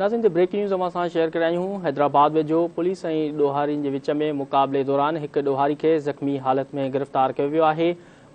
नाज़रीन breaking news असां share करायूं। हैदराबाद में जो पुलिस ऐं ॾोहारियुनि जे विच में मुक़ाबले दौरान एक ॾोहारी खे ज़ख़्मी हालत में गिरफ़्तार कियो वियो आहे।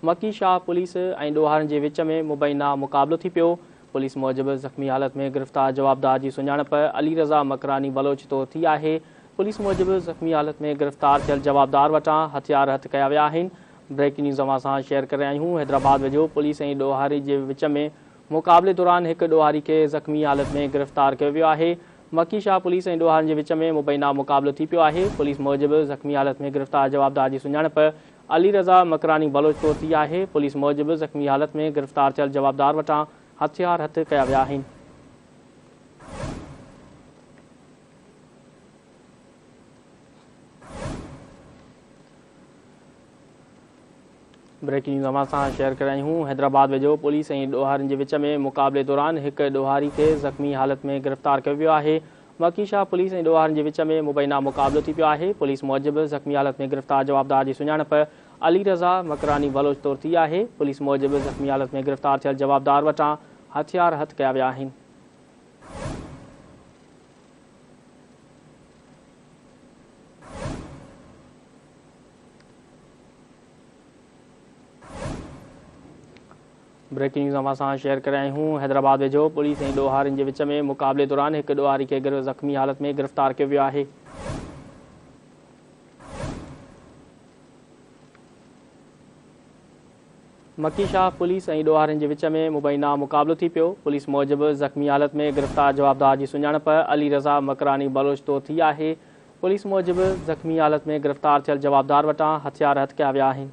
मकी शाह पुलिस ऐं ॾोहारियुनि जे विच में मुबैना मुक़ाबलो थी पियो। पुलिस मूजिबि ज़ख़्मी हालत में गिरफ़्तार जवाबदार जी सुञाणप अली रज़ा मकरानी बलोच तौरु थी आहे। पुलिस मूजिबि ज़ख़्मी हालत में गिरफ़्तार थियल जवाबदार वटां हथियार हथ कया विया आहिनि। ब्रेकिंग न्यूज़ असां शेयर करे आहियूं। हैदराबाद में जो पुलिस ऐं ॾोहारी जे विच में मुक़ाबले दौरान एक ॾोहारी खे ज़ख़्मी हालत में गिरफ़्तार कियो वियो आहे। मकी शाह पुलिस ऐं ॾोहारियुनि जे विच में मुबैना मुक़ाबलो थी पियो आहे। पुलिस मूजिबि ज़ख़्मी हालत में गिरफ़्तार जवाबदार जी सुञाणप अली रज़ा मकरानी बलोच तौरु थी आहे। पुलिस मूजिबि ज़ख़्मी हालत में गिरफ़्तार थियल जवाबदार वटां हथियार हथ कया विया आहिनि। ब्रेकिंग न्यूज़ असां शेयर करायूं। हैदराबाद में जो पुलिस ऐं ॾोहारियुनि जे विच में मुक़ाबले दौरान एक ॾोहारी खे ज़ख़्मी हालत में गिरफ़्तार कियो वियो आहे। मकी शाह पुलिस ऐं ॾोहारियुनि जे विच में मुबैना मुक़ाबलो थी पियो आहे। पुलिस मूजिबि ज़ख़्मी हालत में गिरफ़्तार जवाबदार जी सुञाणप अली रज़ा मकरानी बलोच तौरु थी आहे। पुलिस मूजिबि ज़ख़्मी हालत में गिरफ़्तार थियल जवाबदार वटां हथियार हथ कया विया आहिनि। ब्रेकिंग न्यूज़ असां शेयर करे आहियूं। हैदराबाद में जो पुलिस ऐं ॾोहारियुनि जे विच में मुक़ाबले दौरान एक ॾोहारी खे ज़ख़्मी हालत में गिरफ़्तार कियो वियो आहे। मकी शाह पुलिस ऐं ॾोहारियुनि जे विच में मुबैना मुक़ाबलो थी पियो। पुलिस मूजिबि ज़ख़्मी हालत में गिरफ़्तार जवाबदार जी सुञाणप अली रज़ा मकरानी बलोच तौरु थी आहे। पुलिस मूजिबि ज़ख़्मी हालत में गिरफ़्तार थियल जवाबदार वटां हथियार हथ कया विया आहिनि।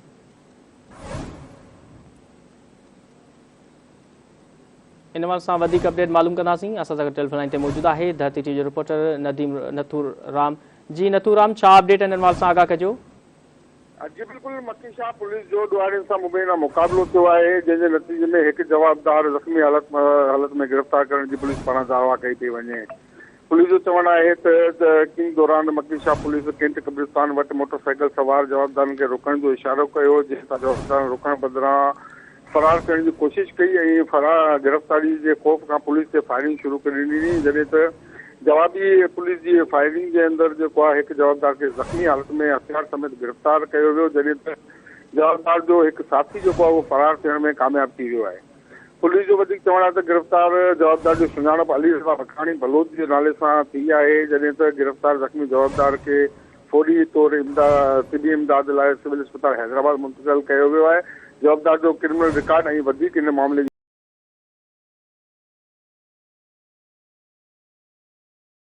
इन सां वधीक अपडेट मालूम कंदासीं। असां सां गॾु टेलीफोन लाइन ते मौजूदु आहे धरती टीवी जो रिपोर्टर नदीम नथूर राम। जी नथूर राम, छा अपडेट इन सां आगाह कजो। जी बिल्कुल, मकी शाह पुलिस जो ॾोहारियुनि सां मुबैना मुक़ाबलो थियो आहे, जंहिंजे नतीजे में एक जवाबदार ज़ख़्मी हालत में गिरफ़्तार करण जी पुलिस पारां दावा कई पई वञे। पुलिस जो चवणु आहे त किंग दौरान मकी शाह पुलिस केंट कब्रिस्तान वटि मोटरसाइकिल सवार जवाबदारनि खे रुकण जो इशारो कयो, जंहिंसां जवाबदार रुकण बदिरां फरार करण जी कोशिश कई ऐं गिरफ़्तारी जे ख़ौफ़ खां पुलिस ते फायरिंग शुरू करे ॾिनी, जॾहिं त जवाबी पुलिस जी फायरिंग जे अंदरि जेको आहे हिकु जवाबदार खे ज़ख़्मी हालत में हथियार समेत गिरफ़्तार कयो वियो, जॾहिं त जवाबदार जो हिकु साथी जेको आहे उहो फरार थियण में कामयाब थी वियो आहे। पुलिस जो वधीक चवणु आहे त गिरफ़्तार जवाबदार जो सुञाणप अली रज़ा मकरानी बलोच जे नाले सां थी आहे, जॾहिं त गिरफ़्तार ज़ख़्मी जवाबदार खे फौरी तौरु तिबी इमदाद लाइ सिविल अस्पताल हैदराबाद मुंतक़िल कयो वियो आहे। जवाबदार जो क्रिमिनल रिकॉर्ड ऐं वधीक इन मामले